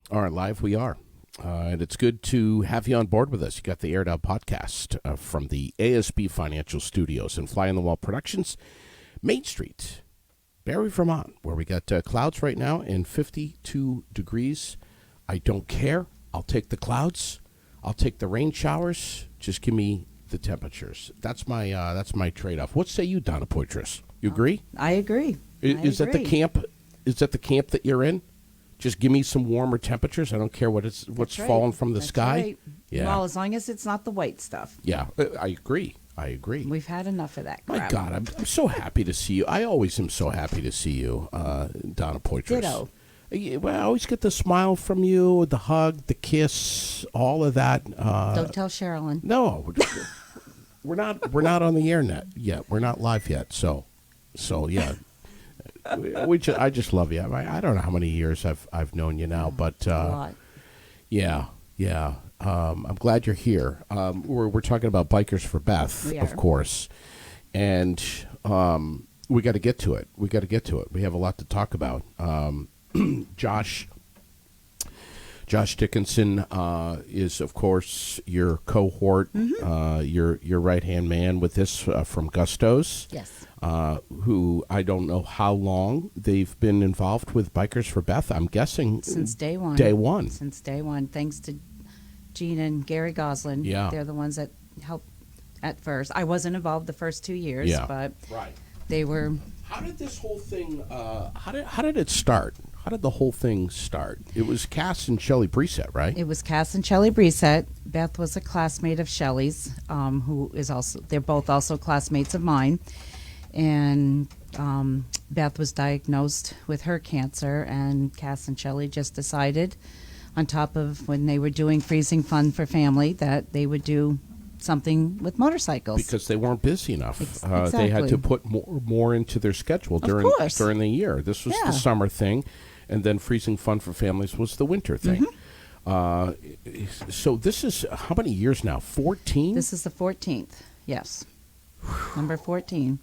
All right, live we are. And it's good to have you on board with us. You got the Aired Out podcast from the ASB Financial Studios and Fly on the Wall Productions, Main Street, Barre, Vermont, where we got clouds right now and 52 degrees. I don't care. I'll take the clouds. I'll take the rain showers. Just give me the temperatures. That's my trade-off. What say you, Donna Poitras? You agree? I agree. Is that the camp? Is that the camp that you're in? Just give me some warmer temperatures. I don't care what's falling from the sky. Right. Yeah. Well, as long as it's not the white stuff. Yeah, I agree. We've had enough of that crap. My God, I'm so happy to see you. I always am so happy to see you, Donna Poitras. Ditto. Well, I always get the smile from you, the hug, the kiss, all of that. Don't tell Sherilyn. No, we're not on the air yet. We're not live yet. So yeah. I just love you. I don't know how many years I've known you now, but A lot. yeah. I'm glad you're here. We're talking about Bikers for Beth, We of are. course, and we got to get to it. We have a lot to talk about. Josh Dickinson is, of course, your cohort, your right-hand man with this from Gusto's. Yes. Who I don't know how long they've been involved with Bikers for Beth. I'm guessing Since day one. Since day one. Thanks to Gene and Gary Goslin. Yeah. They're the ones that helped at first. I wasn't involved the first 2 years, Yeah. but Right. they were. How did this whole thing? How did it start? How did the whole thing start? It was Cass and Shelley Brissett, right? It was Cass and Shelley Brissett. Beth was a classmate of Shelley's, who is also. They're both also classmates of mine. And Beth was diagnosed with her cancer, and Cass and Shelley just decided, on top of when they were doing Freezing Fun for Family, that they would do something with motorcycles. Because they weren't busy enough. Exactly. They had to put more into their schedule during the year. This was the summer thing, and then Freezing Fun for Families was the winter thing. So this is how many years now? 14? This is the 14th, yes. Number 14.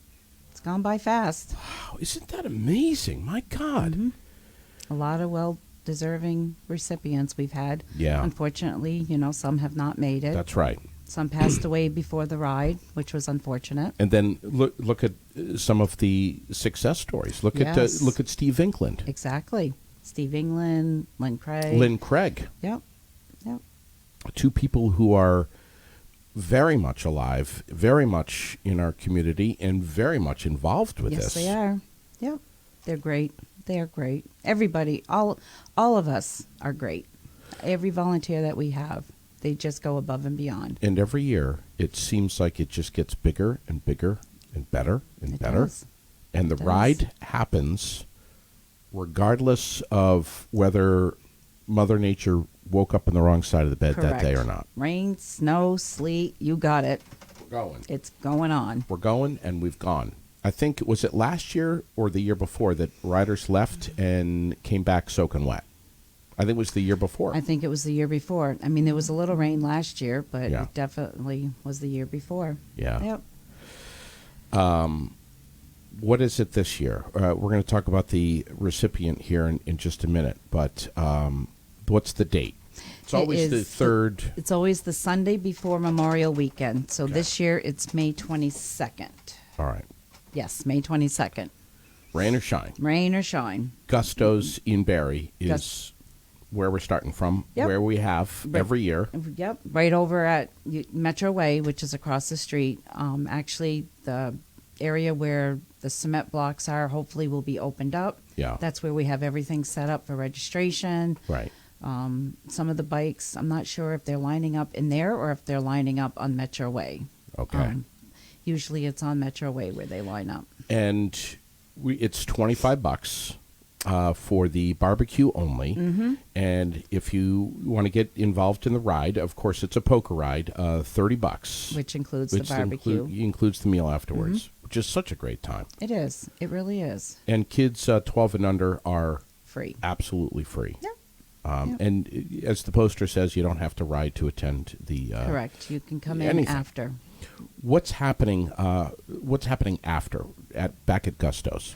It's gone by fast. Wow, isn't that amazing? My God. A lot of well-deserving recipients we've had. Yeah. Unfortunately, some have not made it. That's right. Some passed away before the ride, which was unfortunate. And then look at some of the success stories. Look at Steve England. Exactly. Steve England, Lynn Craig. Lynn Craig. Yep. Two people who are very much alive, very much in our community, and very much involved with this. Yes, they are. Yep. They're great. They are great. Everybody, all of us are great. Every volunteer that we have, they just go above and beyond. And every year, it seems like it just gets bigger and bigger and better and better. Does. And the ride happens regardless of whether Mother Nature woke up on the wrong side of the bed that day or not. Rain, snow, sleet, you got it. We're going. It's going on. We're going, and we've gone. I think, was it last year or the year before that riders left and came back soaking wet? I think it was the year before. I think it was the year before. I mean, there was a little rain last year, but Yeah. it definitely was the year before. Yeah. Yep. What is it this year? We're going to talk about the recipient here in just a minute, but what's the date? It's always the third. It's always the Sunday before Memorial Weekend. So this year it's May 22nd. All right. Yes, May 22nd. Rain or shine. Rain or shine. Gusto's in Barre is where we're starting from, Yep. where we have every year. Yep, right over at Metro Way, which is across the street. Actually, the area where the cement blocks are hopefully will be opened up. Yeah. That's where we have everything set up for registration. Right. Some of the bikes, I'm not sure if they're lining up in there or if they're lining up on Metro Way. Okay. Usually it's on Metro Way where they line up. And it's $25 for the barbecue only. Mm-hmm. And if you want to get involved in the ride, of course, it's a poker ride, $30. Which includes the barbecue. Includes the meal afterwards, which is such a great time. It is. It really is. And kids 12 and under are Free. absolutely free. Yep. And as the poster says, you don't have to ride to attend the. Correct. You can come in anything. after. What's happening? What's happening after back at Gusto's?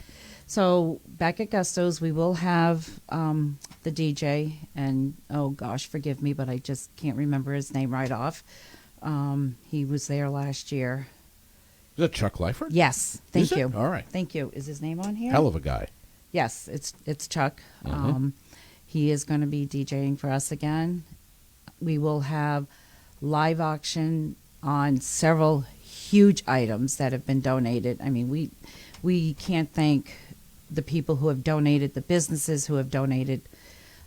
So back at Gusto's, we will have the DJ, and oh gosh, forgive me, but I just can't remember his name right off. He was there last year. Is that Chuck Lyford? Yes, thank you. All right. Thank you. Is his name on here? Hell of a guy. Yes, it's Chuck. Mm-hmm. He is going to be DJing for us again. We will have live auction on several huge items that have been donated. I mean, we can't thank the people who have donated, the businesses who have donated.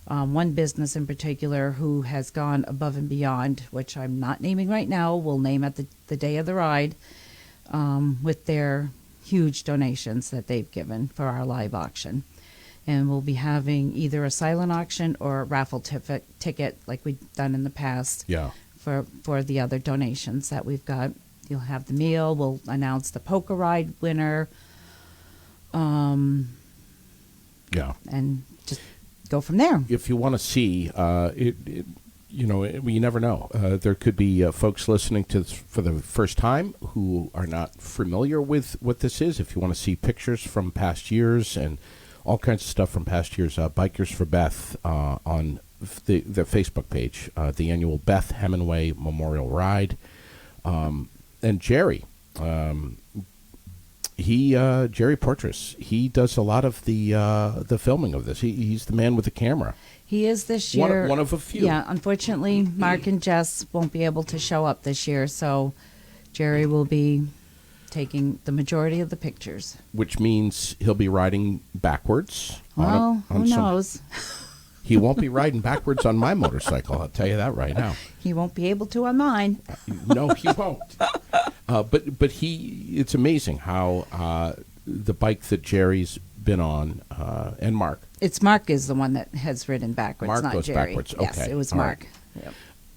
One business in particular who has gone above and beyond, which I'm not naming right now, we'll name at the day of the ride, with their huge donations that they've given for our live auction. And we'll be having either a silent auction or a raffle ticket like we've done in the past. Yeah. For the other donations that we've got. You'll have the meal. We'll announce the poker ride winner. Yeah. And just go from there. If you want to see, we never know. There could be folks listening to this for the first time who are not familiar with what this is. If you want to see pictures from past years and all kinds of stuff from past years, Bikers for Beth on the Facebook page, the annual Beth Hemingway Memorial Ride. And Jerry, Jerry Poitras, he does a lot of the filming of this. He's the man with the camera. He is this year. One of a few. Yeah, unfortunately, Mark and Jess won't be able to show up this year, so Jerry will be taking the majority of the pictures. Which means he'll be riding backwards. Well, who knows? He won't be riding backwards on my motorcycle, I'll tell you that right now. He won't be able to on mine. No, he won't. But it's amazing how the bike that Jerry's been on, and Mark. It's Mark is the one that has ridden backwards, Mark not goes Jerry. backwards. Yes, Okay. it was All Mark. right. Yep.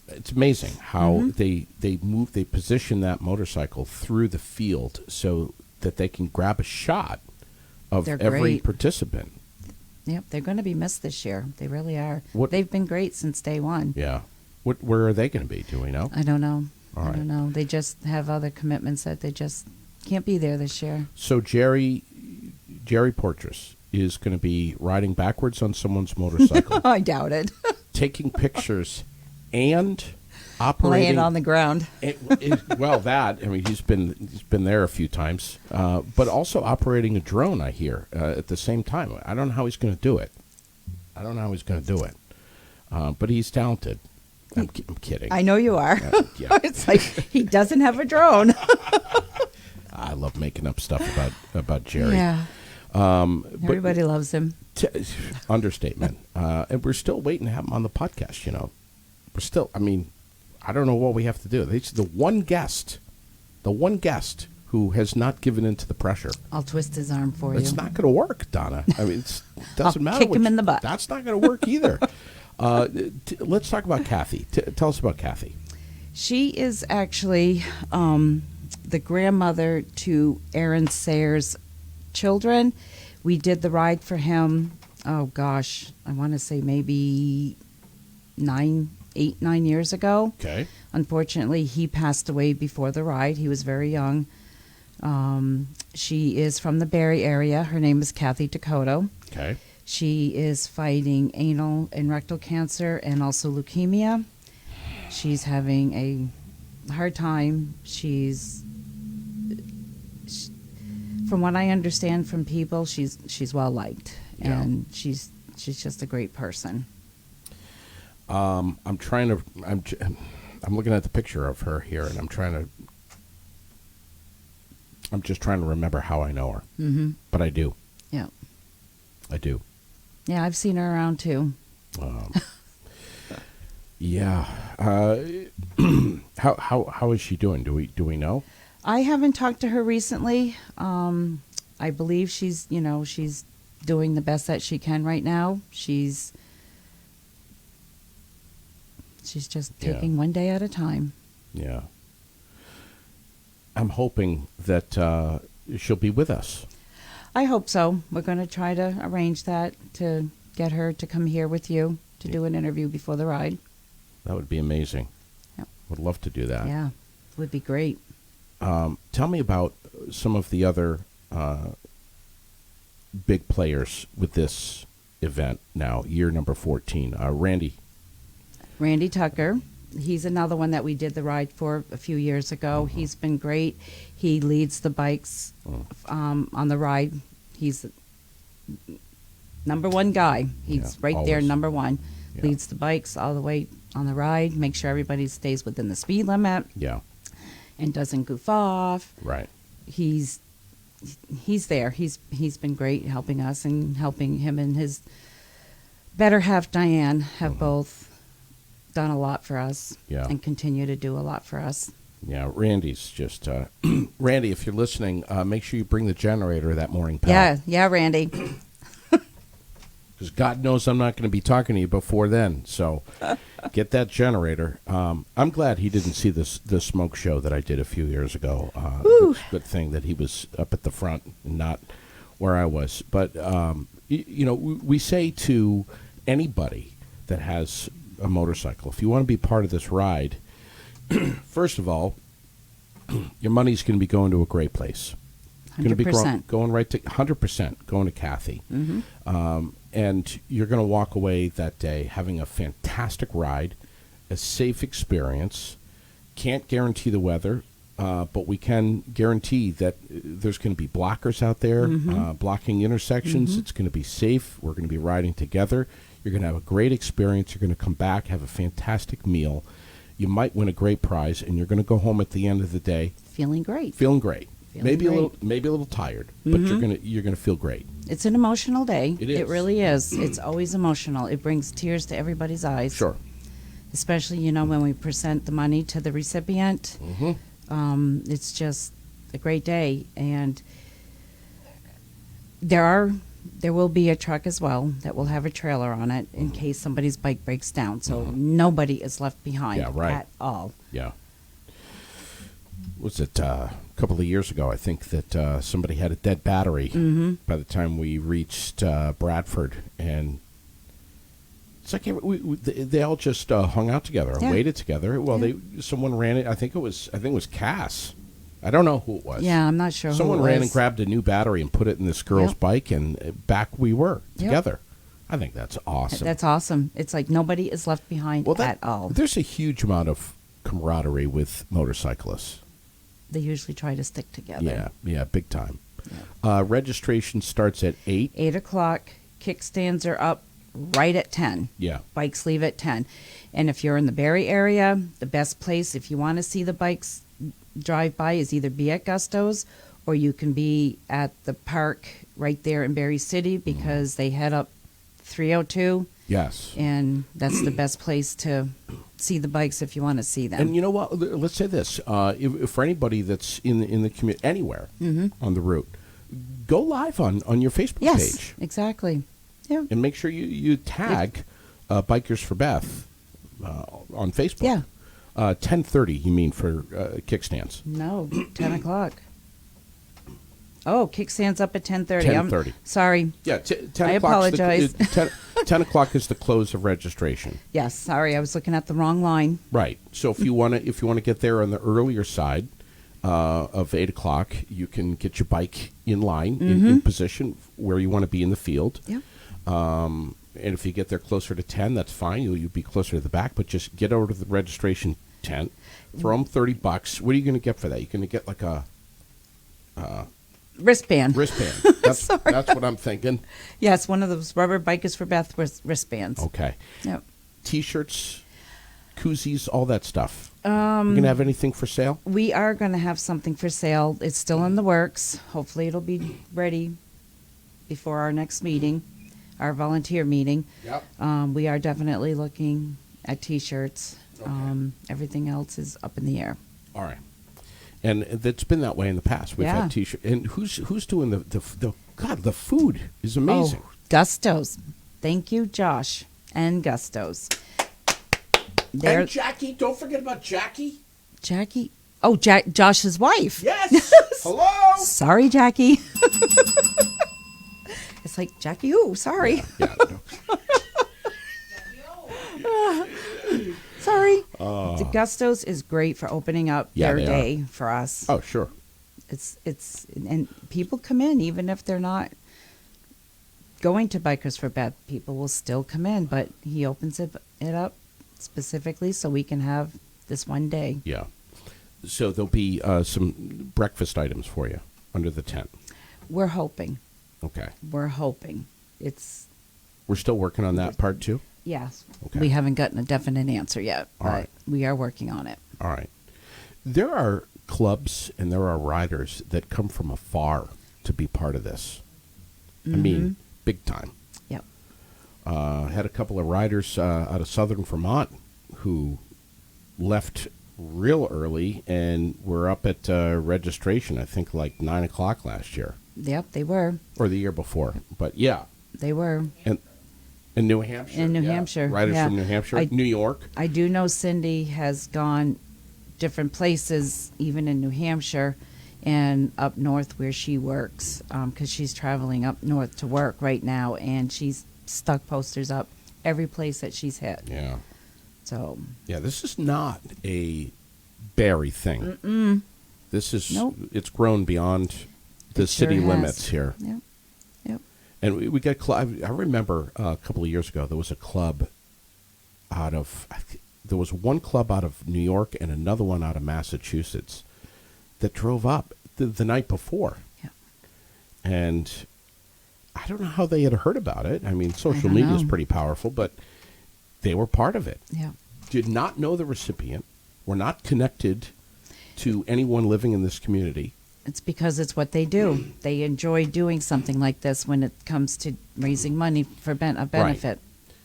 It's amazing how they position that motorcycle through the field so that they can grab a shot of They're every great. participant. Yep, they're going to be missed this year. They really are. What- They've been great since day one. Yeah. Where are they going to be? Do we know? I don't know. All I right. don't know. They just have other commitments that they just can't be there this year. So Jerry Poitras is going to be riding backwards on someone's motorcycle, I doubt it. taking pictures, and operating. Laying on the ground. He's been there a few times, but also operating a drone. I hear at the same time. I don't know how he's going to do it. But he's talented. I'm kidding. I know you are. Yeah. It's like he doesn't have a drone. I love making up stuff about Jerry. Yeah. Everybody loves him. Understatement. And we're still waiting to have him on the podcast. We're still. I mean, I don't know what we have to do. He's the one guest who has not given in to the pressure. I'll twist his arm for you. It's not going to work, Donna. I mean, it doesn't matter. Kick him in the butt. That's not going to work either. Let's talk about Kathy. Tell us about Kathy. She is actually the grandmother to Aaron Sayers' children. We did the ride for him, oh gosh, I want to say maybe 9 years ago. Okay. Unfortunately, he passed away before the ride. He was very young. She is from the Barre area. Her name is Kathy DeCoteau. Okay. She is fighting anal and rectal cancer and also leukemia. She's having a hard time. From what I understand from people, she's well liked, and she's just a great person. I'm looking at the picture of her here, and I'm just trying to remember how I know her. Mm-hmm. But I do. Yeah. I do. Yeah, I've seen her around too. Yeah. How is she doing? Do we know? I haven't talked to her recently. I believe she's doing the best that she can right now. She's just taking one day at a time. Yeah. I'm hoping that she'll be with us. I hope so. We're going to try to arrange that to get her to come here with you to do an interview before the ride. That would be amazing. Yep. Would love to do that. Yeah, would be great. Tell me about some of the other big players with this event now, year number 14. Randy Tucker. He's another one that we did the ride for a few years ago. Mm-hmm. He's been great. He leads the bikes on the ride. He's number one guy. He's right there, always. number one. Yeah. Leads the bikes all the way on the ride. Make sure everybody stays within the speed limit Yeah, and doesn't goof off. right. He's there. He's been great helping us and helping him and his better half Diane have both done a lot for us. Yeah. And continue to do a lot for us. Yeah, Randy's just Randy. If you're listening, make sure you bring the generator that morning, pal. Yeah, Randy. Because God knows I'm not going to be talking to you before then. So get that generator. I'm glad he didn't see the smoke show that I did a few years ago. Good thing that he was up at the front and not where I was. But, we say to anybody that has a motorcycle, if you want to be part of this ride, first of all, your money's going to be going to a great place. 100%. Going to be going right to 100% going to Kathy. Mm-hmm. And you're going to walk away that day having a fantastic ride, a safe experience. Can't guarantee the weather, but we can guarantee that there's going to be blockers out there, blocking intersections. Mm-hmm. It's going to be safe. We're going to be riding together. You're going to have a great experience. You're going to come back, have a fantastic meal. You might win a great prize, and you're going to go home at the end of the day Feeling great. feeling great. Feeling great. Maybe a little tired, but you're gonna feel great. It's an emotional day. It is. It really is. It's always emotional. It brings tears to everybody's eyes. Sure. Especially, when we present the money to the recipient. Mm-hmm. It's just a great day. And there will be a truck as well that will have a trailer on it in case somebody's bike breaks down. So nobody is left behind at all. Yeah. Was it a couple of years ago? I think that somebody had a dead battery by the time we reached Bradford, and it's like they all just hung out together and waited together. Well, someone ran it. I think it was Cass. I don't know who it was. Yeah, I'm not sure. Someone who it ran was. and grabbed a new battery and put it in this girl's bike, and back we were together. I think that's awesome. That's awesome. It's like nobody is left behind at all. There's a huge amount of camaraderie with motorcyclists. They usually try to stick together. Yeah, big time. Yeah. Registration starts at 8. 8 o'clock. Kickstands are up right at 10. Yeah. Bikes leave at 10. And if you're in the Barre area, the best place, if you want to see the bikes drive by, is either be at Gusto's or you can be at the park right there in Barre City, because they head up 302. Yes. And that's the best place to see the bikes if you want to see them. And you know what? Let's say this. If for anybody that's in the community, anywhere on the route, go live on your Facebook yes, page. Exactly. Yeah. And make sure you tag Bikers for Beth on Facebook. Yeah. 10:30, you mean, for kickstands? No, 10 o'clock. Oh, kickstands up at 10:30. 10:30. Sorry. Yeah, 10 I o'clock. apologize. 10 o'clock is the close of registration. Yes, sorry, I was looking at the wrong line. Right. So if you want to get there on the earlier side of 8 o'clock, you can get your bike in line in position where you want to be in the field. Yeah. And if you get there closer to 10, that's fine. You'll be closer to the back, but just get over to the registration tent. Throw them $30. What are you going to get for that? You're going to get like a wristband. That's what I'm thinking. Yes, one of those rubber Bikers for Beth wristbands. Okay. Yep. T-shirts, koozies, all that stuff. You going to have anything for sale? We are going to have something for sale. It's still in the works. Hopefully it'll be ready before our next meeting, our volunteer meeting. Yep. We are definitely looking at T-shirts. Okay. Everything else is up in the air. All right. And that's been that way in the past. We've had T-shirts. And who's doing the God, the food is amazing. Oh, Gusto's. Thank you, Josh and Gusto's. And Jackie. Don't forget about Jackie. Jackie. Oh, Josh's wife. Yes. Hello. Sorry, Jackie. It's like, Jackie, sorry. Yeah. Sorry. The Gusto's is great for opening up their day for us. Oh, sure. It's and people come in even if they're not going to Bikers for Beth, people will still come in, but he opens it up specifically so we can have this one day. Yeah. So there'll be some breakfast items for you under the tent. We're hoping. Okay. We're hoping. We're still working on that part too? Yes. Okay. We haven't gotten a definite answer yet, All but right. we are working on it. All right. There are clubs and there are riders that come from afar to be part of this. I mean, big time. Yep. Had a couple of riders out of southern Vermont who left real early and were up at registration, I think, like 9 o'clock last year. Yep, they were. Or the year before. But, yeah. They were. And in New Hampshire. In New Hampshire. Riders yeah. from New Hampshire. New York. I do know Cindy has gone different places, even in New Hampshire and up north where she works, because she's traveling up north to work right now, and she's stuck posters up every place that she's hit. Yeah. So. Yeah, this is not a Barre thing. Mm-mm. This is, Nope. It's grown beyond the It sure city has. limits here. Yep. Yep. And we got, I remember a couple of years ago, there was a club there was one club out of New York and another one out of Massachusetts that drove up the night before. Yeah. And I don't know how they had heard about it. I mean, social don't media is know. pretty powerful, but they were part of it. Yeah. Did not know the recipient, were not connected to anyone living in this community. It's because it's what they do. They enjoy doing something like this when it comes to raising money for a benefit.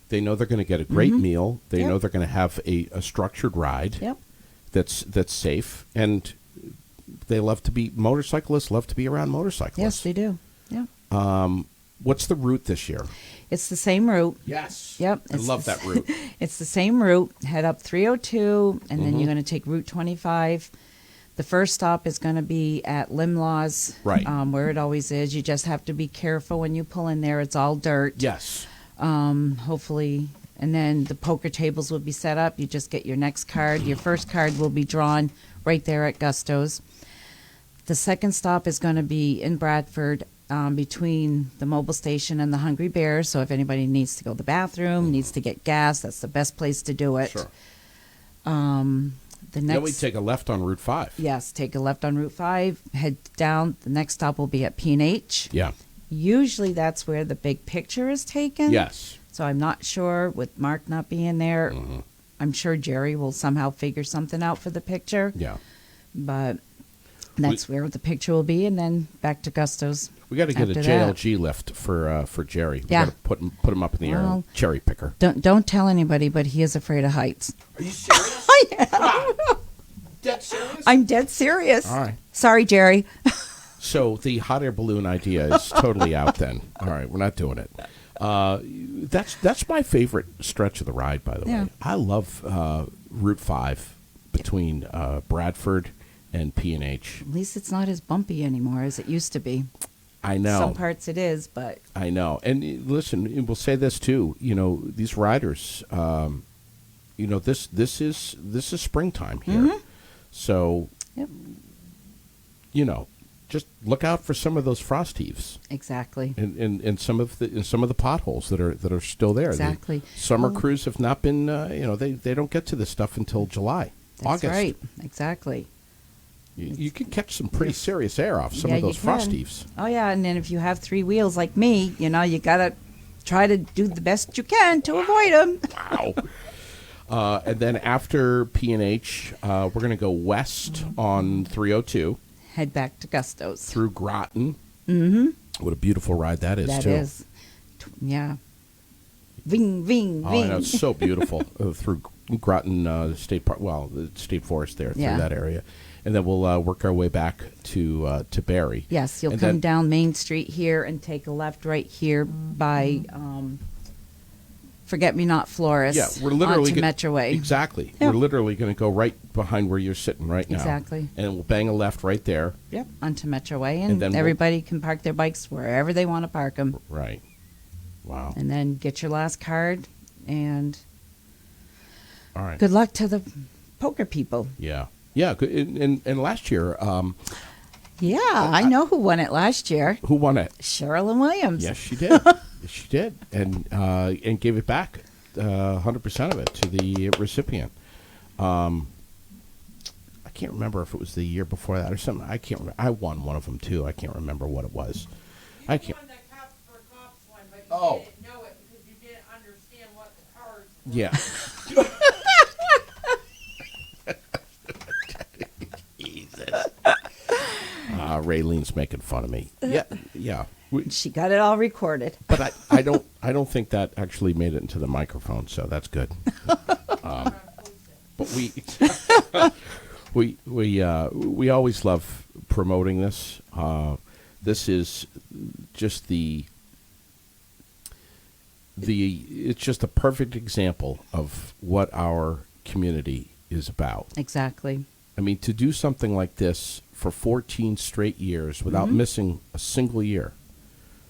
They know they're going to get a great meal. They Yep. know they're going to have a structured ride Yep. that's safe. And they love to be, motorcyclists love to be around motorcyclists. Yes, they do. Yeah. What's the route this year? It's the same route. Yes. Yep. I love that route. It's the same route. Head up 302, and then you're going to take Route 25. The first stop is going to be at Limlaw's, Right. Where it always is. You just have to be careful when you pull in there. It's all dirt. Yes. Hopefully. And then the poker tables will be set up. You just get your next card. Your first card will be drawn right there at Gusto's. The second stop is going to be in Bradford, between the mobile station and the Hungry Bear. So if anybody needs to go to the bathroom, needs to get gas, that's the best place to do it. Sure. The next, Then we take a left on Route 5. yes, take a left on Route 5, head down. The next stop will be at P&H. Yeah. Usually that's where the big picture is taken. Yes. So I'm not sure, with Mark not being there, I'm sure Jerry will somehow figure something out for the picture. Yeah. But that's where the picture will be, and then back to Gusto's. We got to get a after that. JLG lift for Jerry. We Yeah. got to put him up in the air, Well- cherry picker. Don't tell anybody, but he is afraid of heights. Are you serious? Come on. Dead serious? I'm dead serious. All right. Sorry, Jerry. So the hot air balloon idea is totally out then. All right, we're not doing it. That's my favorite stretch of the ride, by the Yeah. way. I love Route 5 between Bradford and P&H. At least it's not as bumpy anymore as it used to be. I know. Some parts it is, but I know. And listen, we'll say this too. You know, these riders. You know, this is springtime here. So, yep, you know, just look out for some of those frost heaves exactly. and some of the potholes that are still there. Exactly. The summer Oh. crews have not been. You know, they don't get to this stuff until July, That's August. right. Exactly. You can catch some pretty serious air off some Yeah, of those you frost can. heaves. Oh yeah, and then if you have 3 wheels like me, you know, you gotta try to do the best you can to avoid them. Wow. And then after P&H, we're going to go west on 302 Head back to Gusto's. through Groton. Mm-hmm. What a beautiful ride that is, That too. is, yeah. Ving, ving, Oh, ving. I know, it's so beautiful through Groton State Park. Well, the state forest there through Yeah. that area, and then we'll work our way back to Barre. Yes, you'll And come then- down Main Street here and take a left right here by Forget Me Not Florist. Yeah, we're literally onto Metro Way. Exactly. Yeah. We're literally going to go right behind where you're sitting right now. Exactly. And we'll bang a left right there. Yep, onto Metro Way, And and, then everybody can park their bikes wherever they want to park them, Right. Wow. and then get your last card. And All right. good luck to the poker people. Yeah. Yeah. And last year, Yeah, I know who won it last year. Who won it? Sherilyn Williams. Yes, she did. Yes, she did, and gave it back, 100% of it to the recipient. I can't remember if it was the year before that or something. I can't remember. I won one of them too. I can't remember what it was. I can't. Won the Cops for Cops one, but you didn't know it because you didn't understand what the cards were. Yeah. Jesus. Raylene's making fun of me. Yeah. She got it all recorded. But I don't think that actually made it into the microphone, so that's good. But we always love promoting this. This is just it's just a perfect example of what our community is about. Exactly. I mean, to do something like this for 14 straight years without missing a single year,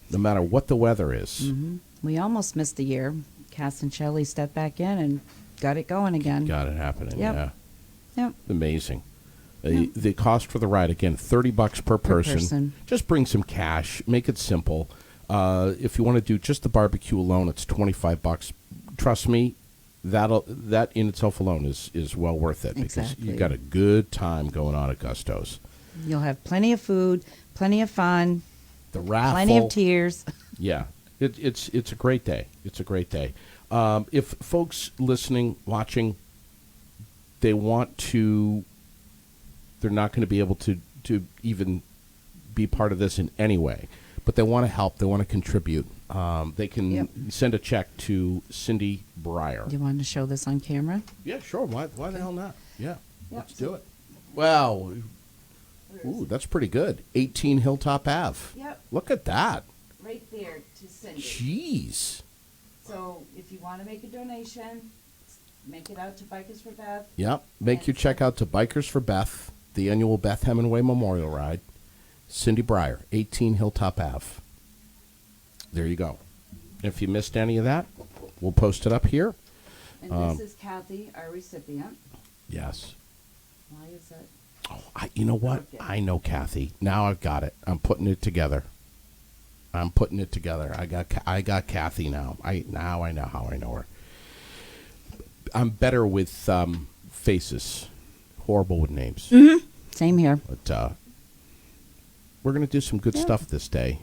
no matter what the weather is. Mm-hmm. We almost missed a year. Cass and Shelley stepped back in and got it going again. Got it happening, Yep. yeah. Yep. Amazing. The cost for the ride, again, $30 per person. Just bring some cash. Make it simple. If you want to do just the barbecue alone, it's $25. Trust me, that in itself alone is well worth it. Because Exactly. you've got a good time going on at Gusto's. You'll have plenty of food, plenty of fun, The raffle. plenty of tears. Yeah, it's a great day. It's a great day. If folks listening, watching, they want to, they're not going to be able to even be part of this in any way, but they want to help, they want to contribute. They can send a check to Cindy Brier. Do you want to show this on camera? Yeah, sure. Why the hell not? Yeah, Yep. let's do it. Well, ooh, that's pretty good. 18 Hilltop Ave. Yep. Look at that. Right there to Cindy. Jeez. So if you want to make a donation, make it out to Bikers for Beth. Yep. Make your check out to Bikers for Beth, the annual Beth Hemingway Memorial Ride. Cindy Brier, 18 Hilltop Ave. There you go. If you missed any of that, we'll post it up here. And this is Kathy, our recipient. Yes. Why is that? Oh, you know what? Okay. I know Kathy. Now I've got it. I'm putting it together. I got Kathy now. I know how I know her. I'm better with faces. Horrible with names. Mm-hmm. Same here. But we're going to do some good stuff this day.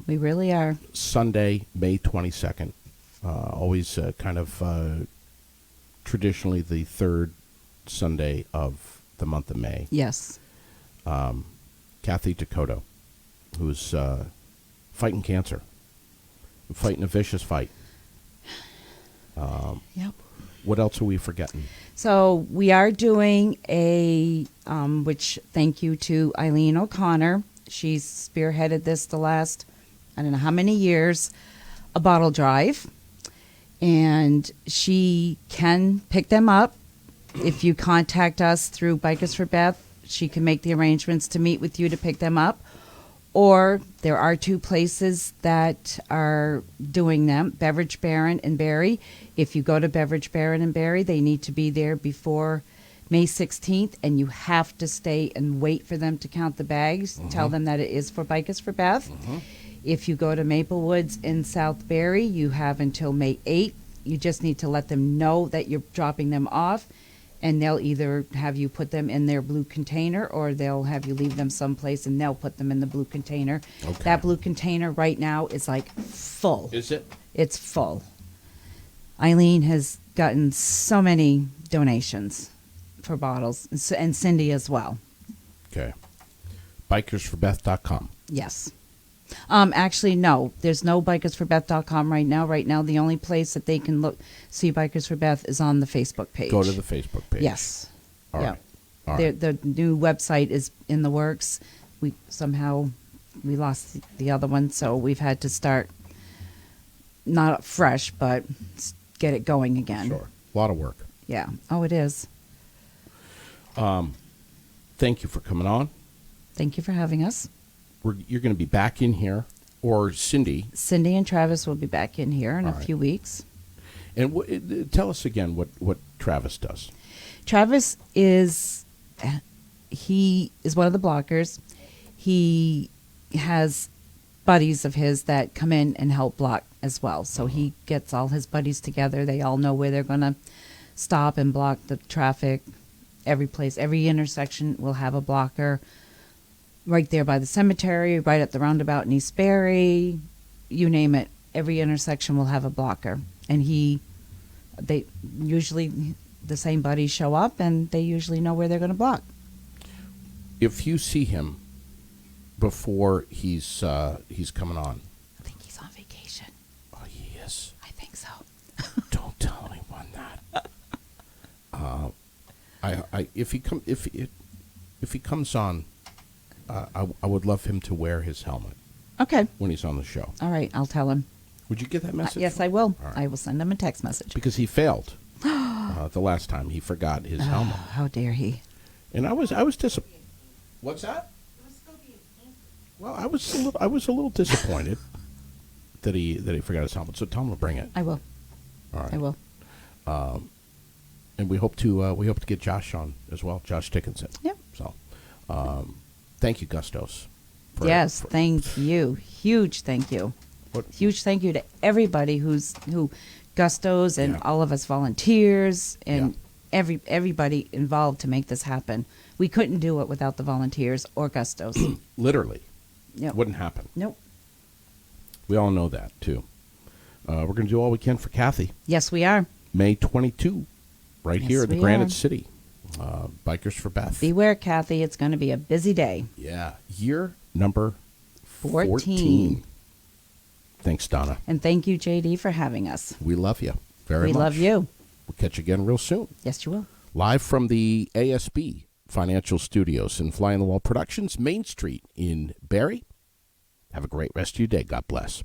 We really are. Sunday, May 22nd. Always kind of traditionally the third Sunday of the month of May. Yes. Kathy DeCoteau, who's fighting cancer, fighting a vicious fight. Yep. What else are we forgetting? So we are doing which thank you to Eileen O'Connor. She's spearheaded this the last, I don't know how many years, a bottle drive. And she can pick them up. If you contact us through Bikers for Beth, she can make the arrangements to meet with you to pick them up. Or there are two places that are doing them, Beverage Baron and Barre. If you go to Beverage Baron and Barre, they need to be there before May 16th, and you have to stay and wait for them to count the bags. Tell them that it is for Bikers for Beth. If you go to Maple Woods in South Barre, you have until May 8th. You just need to let them know that you're dropping them off, and they'll either have you put them in their blue container or they'll have you leave them someplace and they'll put them in the blue container. Okay. That blue container right now is like full. Is it? It's full. Eileen has gotten so many donations for bottles, and Cindy as well. Okay. Bikersforbeth.com. Yes. Actually, no. There's no bikersforbeth.com right now. Right now, the only place that they can see Bikers for Beth is on the Facebook page. Go to the Facebook page. Yes. All Yeah. right. All right. The new website is in the works. We lost the other one, so we've had to start not fresh, but get it going again. Sure. A lot of work. Yeah. Oh, it is. Thank you for coming on. Thank you for having us. You're going to be back in here, or Cindy. Cindy and Travis will be back in here in All a right. few weeks. And tell us again what Travis does. Travis is one of the blockers. he has buddies of his that come in and help block as well. So he gets all his buddies together. They all know where they're going to stop and block the traffic. Every place, every intersection will have a blocker. Right there by the cemetery, right at the roundabout in East Barre, you name it. Every intersection will have a blocker. And they usually, the same buddies show up, and they usually know where they're going to block. If you see him before he's coming on. I think he's on vacation. Oh, he is. I think so. Don't tell anyone that. If he comes on, I would love him to wear his helmet Okay. when he's on the show. All right, I'll tell him. Would you get that message? Yes, I will. All right. I will send him a text message. Because he failed the last time. He forgot his helmet, How dare he? and I was disappointed. What's that? It was still being painted. Well, I was a little disappointed that he forgot his helmet. So tell him to bring it. I will. All right. I will. And we hope to get Josh on as well, Josh Dickinson. Yep. So, thank you, Gustos. Yes, thank you. Huge thank you. What- Huge thank you to everybody who Gustos and Yeah. all of us volunteers and everybody involved to make this happen. We couldn't do it without the volunteers or Gustos. Literally, Yep. wouldn't happen. Nope. We all know that too. We're going to do all we can for Kathy. Yes, we are. May 22, right Yes, here in the we Granite are. City. Bikers for Beth. Beware, Kathy. It's going to be a busy day. Yeah, year number 14. 14. Thanks, Donna. And thank you, JD, for having us. We love you very We much. love you. We'll catch you again real soon. Yes, you will. Live from the ASB Financial Studios and Fly on the Wall Productions, Main Street in Barre. Have a great rest of your day. God bless.